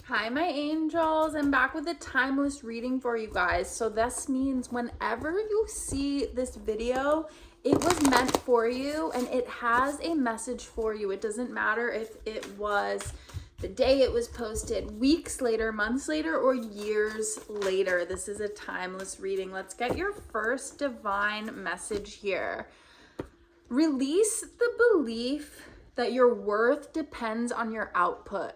Hi, my angels. I'm back with a timeless reading for you guys. So this means whenever you see this video, it was meant for you and it has a message for you. It doesn't matter if it was the day it was posted, weeks later, months later, or years later. This is a timeless reading. Let's get your first divine message here. Release the belief that your worth depends on your output.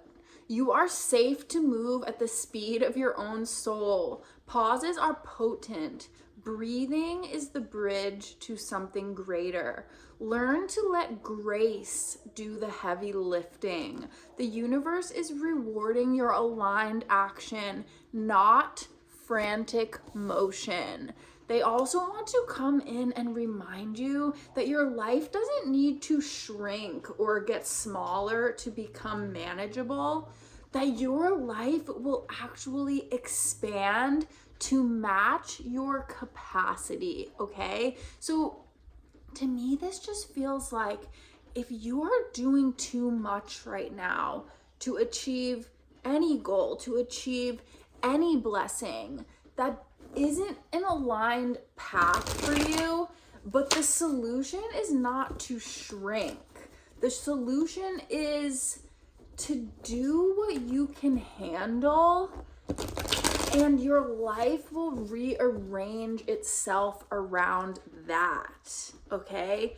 You are safe to move at the speed of your own soul. Pauses are potent. Breathing is the bridge to something greater. Learn to let grace do the heavy lifting. The universe is rewarding your aligned action, not frantic motion. They also want to come in and remind you that your life doesn't need to shrink or get smaller to become manageable, that your life will actually expand to match your capacity, okay? So to me, this just feels like if you are doing too much right now to achieve any goal, to achieve any blessing, that isn't an aligned path for you, but the solution is not to shrink. The solution is to do what you can handle, and your life will rearrange itself around that, okay?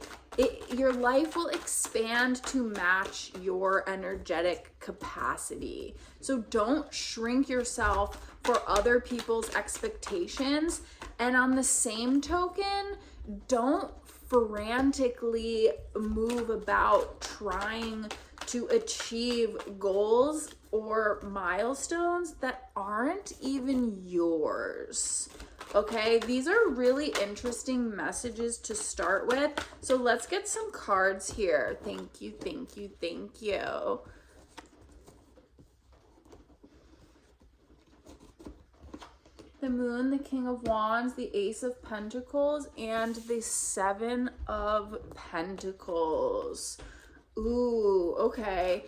Your life will expand to match your energetic capacity. So don't shrink yourself for other people's expectations. And on the same token, don't frantically move about trying to achieve goals or milestones that aren't even yours. Okay, these are really interesting messages to start with. So let's get some cards here. Thank you, thank you, thank you. The Moon, the King of Wands, the Ace of Pentacles, and the Seven of Pentacles. Ooh, okay.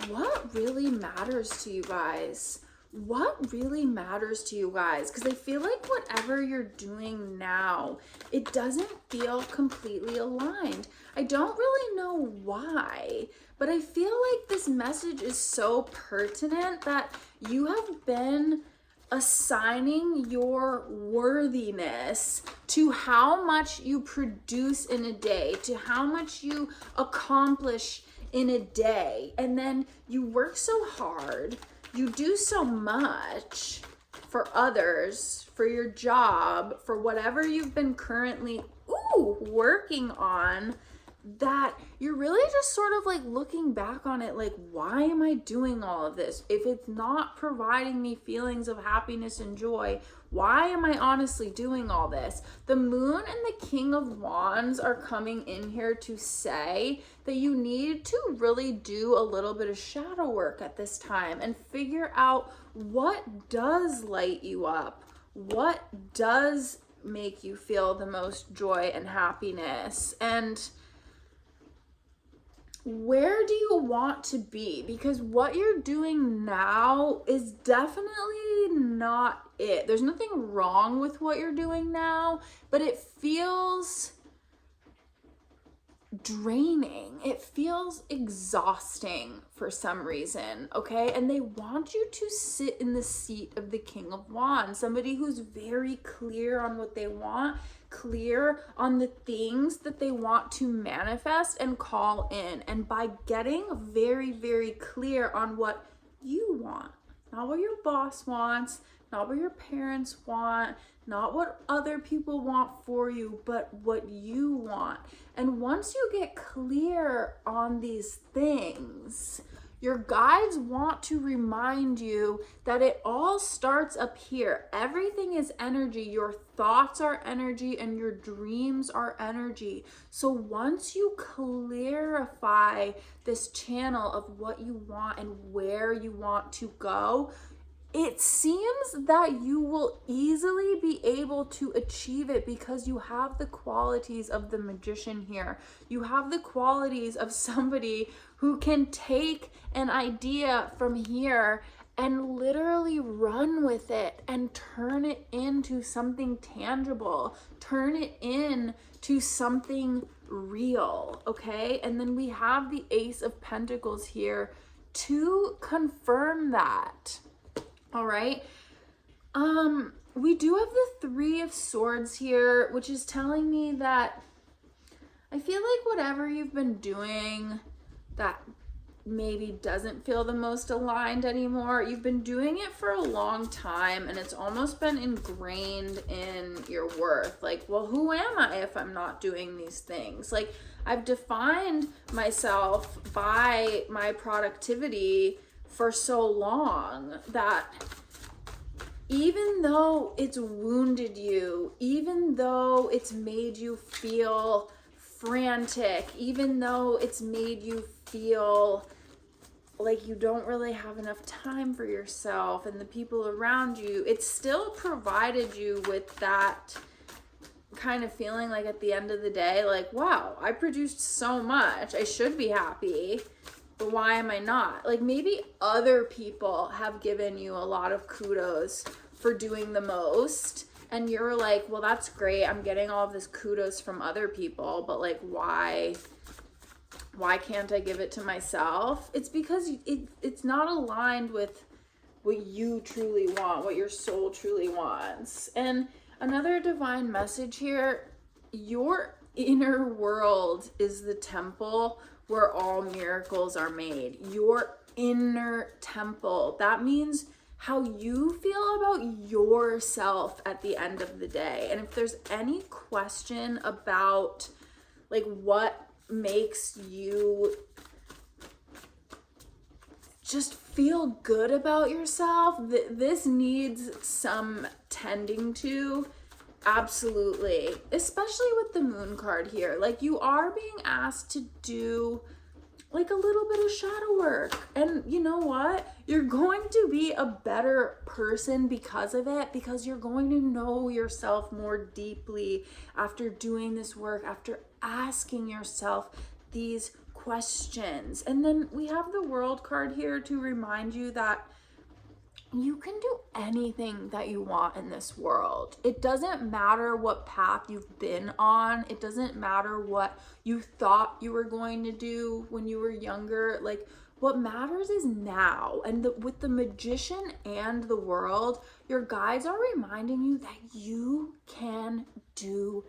What really matters to you guys? What really matters to you guys? Because I feel like whatever you're doing now, it doesn't feel completely aligned. I don't really know why, but I feel like this message is so pertinent that you have been assigning your worthiness to how much you produce in a day, to how much you accomplish in a day. And then you work so hard, you do so much for others, for your job, for whatever you've been currently working on, that you're really just sort of like looking back on it like, why am I doing all of this? If it's not providing me feelings of happiness and joy, why am I honestly doing all this? The Moon and the King of Wands are coming in here to say that you need to really do a little bit of shadow work at this time and figure out what does light you up, what does make you feel the most joy and happiness, and where do you want to be? Because what you're doing now is definitely not it. There's nothing wrong with what you're doing now, but it feels draining. It feels exhausting for some reason, okay? And they want you to sit in the seat of the King of Wands, somebody who's very clear on what they want, clear on the things that they want to manifest and call in. And by getting very, very clear on what you want, not what your boss wants, not what your parents want, not what other people want for you, but what you want. And once you get clear on these things, your guides want to remind you that it all starts up here. Everything is energy. Your thoughts are energy and your dreams are energy. So once you clarify this channel of what you want and where you want to go, it seems that you will easily be able to achieve it because you have the qualities of the magician here. You have the qualities of somebody who can take an idea from here and literally run with it and turn it into something tangible, turn it into something real, okay? And then we have the Ace of Pentacles here to confirm that. All right. We do have the Three of Swords here, which is telling me that I feel like whatever you've been doing that maybe doesn't feel the most aligned anymore, you've been doing it for a long time and it's almost been ingrained in your worth. Like, well, who am I if I'm not doing these things? Like, I've defined myself by my productivity for so long that even though it's wounded you, even though it's made you feel frantic, even though it's made you feel like you don't really have enough time for yourself and the people around you, it still provided you with that kind of feeling like at the end of the day, like, wow, I produced so much. I should be happy, but why am I not? Like, maybe other people have given you a lot of kudos for doing the most, and you're like, well, that's great. I'm getting all of this kudos from other people, but like, why can't I give it to myself? It's because it's not aligned with what you truly want, what your soul truly wants. And another divine message here, your inner world is the temple where all miracles are made. Your inner temple. That means how you feel about yourself at the end of the day. And if there's any question about like what makes you just feel good about yourself, this needs some tending to. Absolutely. Especially with the Moon card here. Like, you are being asked to do like a little bit of shadow work. And you know what? You're going to be a better person because of it, because you're going to know yourself more deeply after doing this work, after asking yourself these questions. And then we have the World card here to remind you that you can do anything that you want in this world. It doesn't matter what path you've been on. It doesn't matter what you thought you were going to do when you were younger. Like, what matters is now. And with the Magician and the World, your guides are reminding you that you can do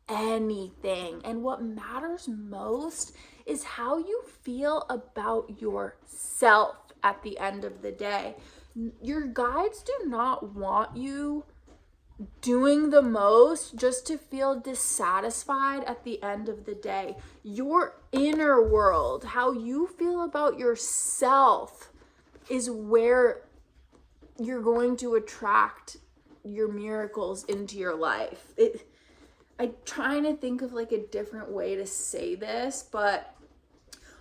anything. And what matters most is how you feel about yourself at the end of the day. Your guides do not want you doing the most just to feel dissatisfied at the end of the day. Your inner world, how you feel about yourself, is where you're going to attract your miracles into your life. I'm trying to think of like a different way to say this, but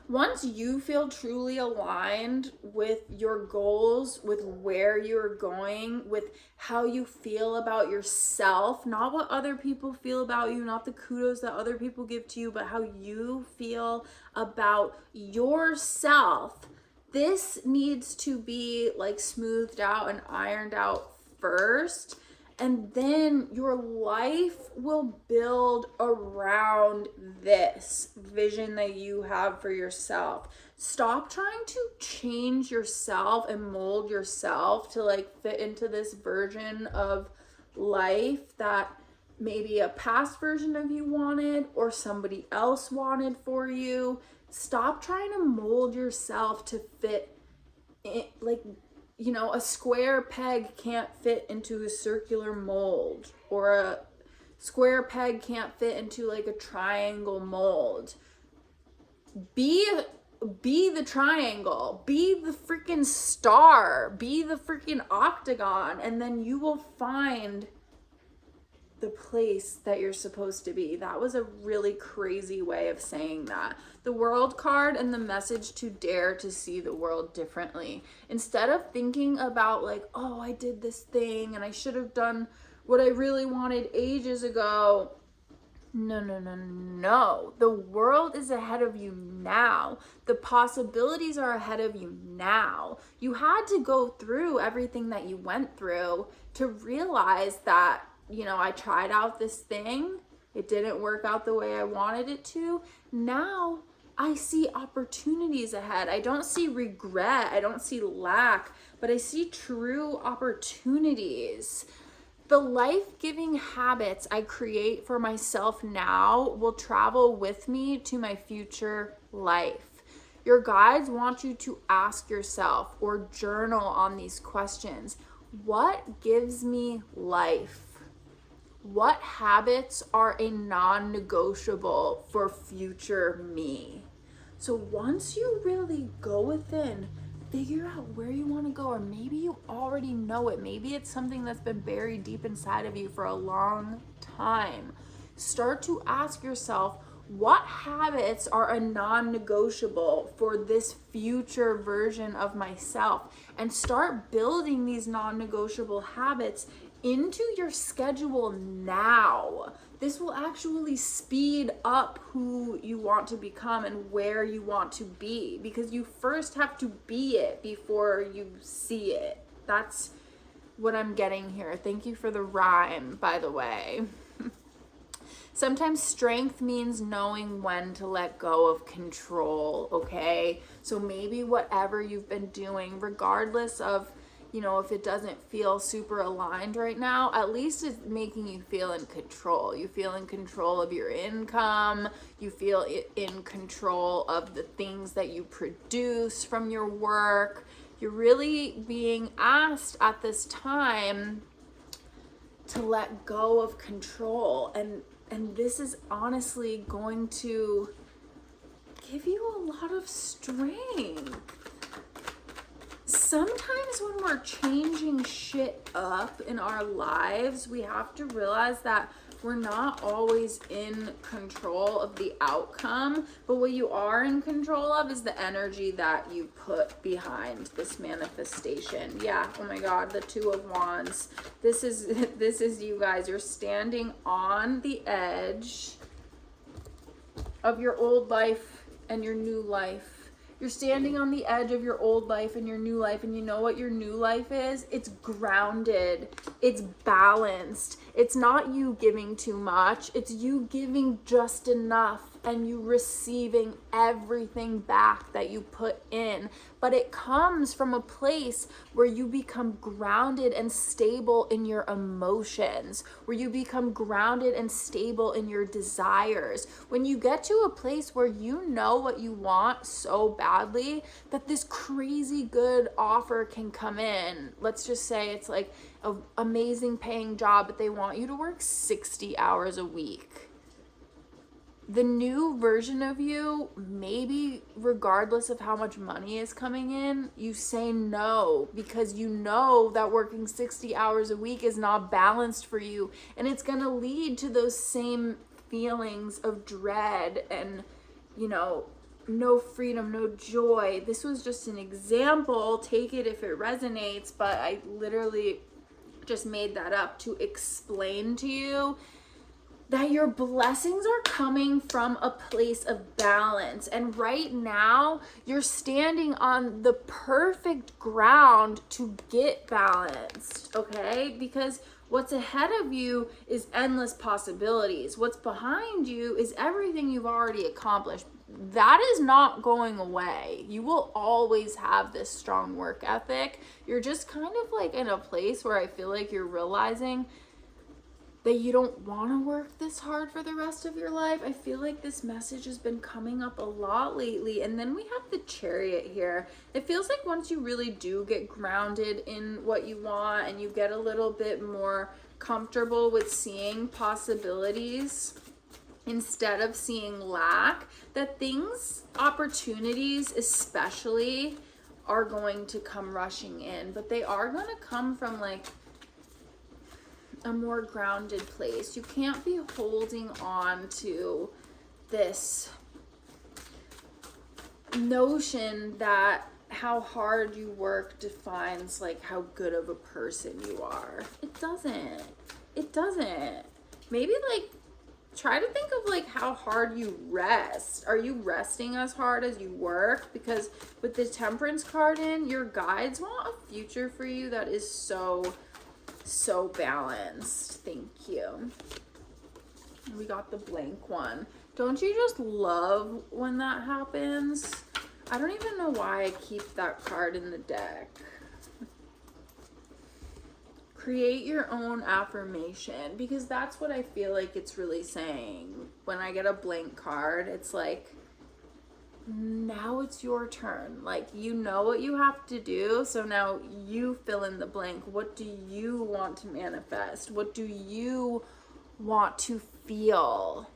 once you feel truly aligned with your goals, with where you're going, with how you feel about yourself, not what other people feel about you, not the kudos that other people give to you, but how you feel about yourself, this needs to be like smoothed out and ironed out first. And then your life will build around this vision that you have for yourself. Stop trying to change yourself and mold yourself to like fit into this version of life that maybe a past version of you wanted or somebody else wanted for you. Stop trying to mold yourself to fit in, like, you know, a square peg can't fit into a circular mold, or a square peg can't fit into like a triangle mold. Be the triangle, be the freaking star, be the freaking octagon, and then you will find the place that you're supposed to be. That was a really crazy way of saying that. The world card and the message to dare to see the world differently. Instead of thinking about like, oh, I did this thing and I should have done what I really wanted ages ago. No, no, no, no. The world is ahead of you now. The possibilities are ahead of you now. You had to go through everything that you went through to realize that, you know, I tried out this thing. It didn't work out the way I wanted it to. Now I see opportunities ahead. I don't see regret. I don't see lack, but I see true opportunities. The life-giving habits I create for myself now will travel with me to my future life. Your guides want you to ask yourself or journal on these questions. What gives me life? What habits are a non-negotiable for future me? So once you really go within, figure out where you want to go, or maybe you already know it. Maybe it's something that's been buried deep inside of you for a long time. Start to ask yourself, what habits are a non-negotiable for this future version of myself? And start building these non-negotiable habits into your schedule now. This will actually speed up who you want to become and where you want to be, because you first have to be it before you see it. That's what I'm getting here. Thank you for the rhyme, by the way. Sometimes strength means knowing when to let go of control, okay? So maybe whatever you've been doing, regardless of, you know, if it doesn't feel super aligned right now, at least it's making you feel in control. You feel in control of your income. You feel in control of the things that you produce from your work. You're really being asked at this time to let go of control. And this is honestly going to give you a lot of strength. Sometimes when we're changing shit up in our lives, we have to realize that we're not always in control of the outcome, but what you are in control of is the energy that you put behind this manifestation. Yeah, oh my God, the Two of Wands. This is you guys. You're standing on the edge of your old life and your new life. You're standing on the edge of your old life and your new life, and you know what your new life is? It's grounded. It's balanced. It's not you giving too much. It's you giving just enough and you receiving everything back that you put in. But it comes from a place where you become grounded and stable in your emotions, where you become grounded and stable in your desires. When you get to a place where you know what you want so badly that this crazy good offer can come in. Let's just say it's like an amazing paying job, but they want you to work 60 hours a week. The new version of you, maybe regardless of how much money is coming in, you say no because you know that working 60 hours a week is not balanced for you, and it's going to lead to those same feelings of dread and, you know, no freedom, no joy. This was just an example. Take it if it resonates, but I literally just made that up to explain to you that your blessings are coming from a place of balance. And right now, you're standing on the perfect ground to get balanced, okay? Because what's ahead of you is endless possibilities. What's behind you is everything you've already accomplished. That is not going away. You will always have this strong work ethic. You're just kind of like in a place where I feel like you're realizing that you don't want to work this hard for the rest of your life. I feel like this message has been coming up a lot lately. And then we have the Chariot here. It feels like once you really do get grounded in what you want and you get a little bit more comfortable with seeing possibilities instead of seeing lack, that things, opportunities especially, are going to come rushing in. But they are going to come from like a more grounded place. You can't be holding on to this notion that how hard you work defines like how good of a person you are. It doesn't. It doesn't. Maybe like try to think of like how hard you rest. Are you resting as hard as you work? Because with the Temperance card in, your guides want a future for you that is so balanced. Thank you. We got the blank one. Don't you just love when that happens? I don't even know why I keep that card in the deck. Create your own affirmation, because that's what I feel like it's really saying. When I get a blank card, it's like, now it's your turn. Like, you know what you have to do, so now you fill in the blank. What do you want to manifest? What do you want to feel?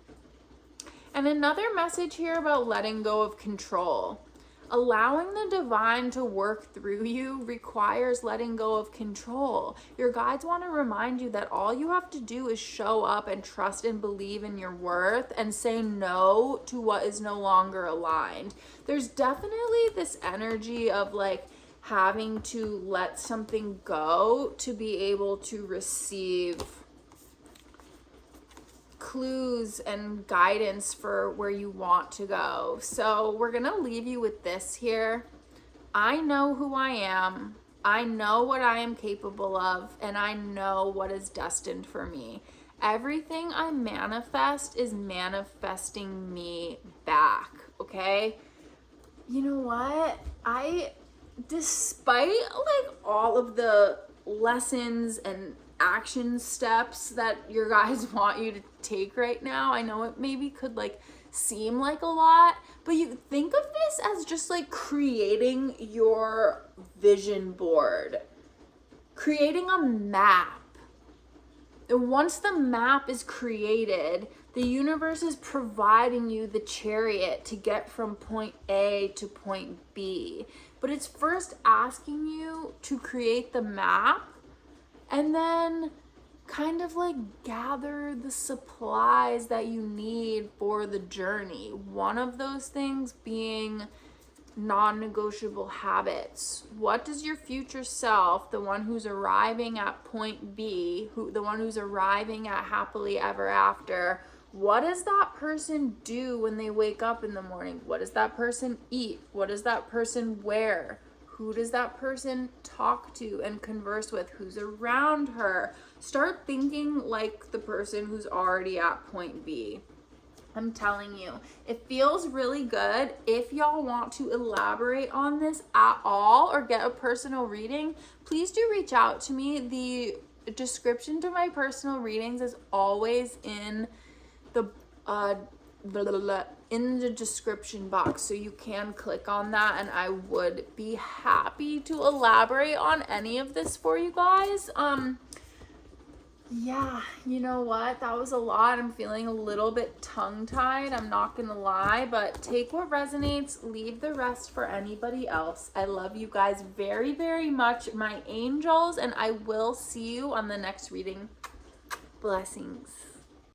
And another message here about letting go of control. Allowing the divine to work through you requires letting go of control. Your guides want to remind you that all you have to do is show up and trust and believe in your worth and say no to what is no longer aligned. There's definitely this energy of like having to let something go to be able to receive clues and guidance for where you want to go. So we're gonna leave you with this here. I know who I am. I know what I am capable of, and I know what is destined for me. Everything I manifest is manifesting me back, okay? You know what? Despite like all of the lessons and action steps that your guys want you to take right now, I know it maybe could like seem like a lot, but you think of this as just like creating your vision board, creating a map. And once the map is created, the universe is providing you the chariot to get from point A to point B. But it's first asking you to create the map and then kind of like gather the supplies that you need for the journey. One of those things being non-negotiable habits. What does your future self, the one who's arriving at point B, the one who's arriving at happily ever after, what does that person do when they wake up in the morning? What does that person eat? What does that person wear? Who does that person talk to and converse with? Who's around her? Start thinking like the person who's already at point B. I'm telling you, it feels really good. If y'all want to elaborate on this at all or get a personal reading, please do reach out to me. The description to my personal readings is always in the description box, so you can click on that, and I would be happy to elaborate on any of this for you guys. Yeah, you know what? That was a lot. I'm feeling a little bit tongue-tied, I'm not gonna lie, but take what resonates, leave the rest for anybody else. I love you guys very, very much, my angels, and I will see you on the next reading. Blessings.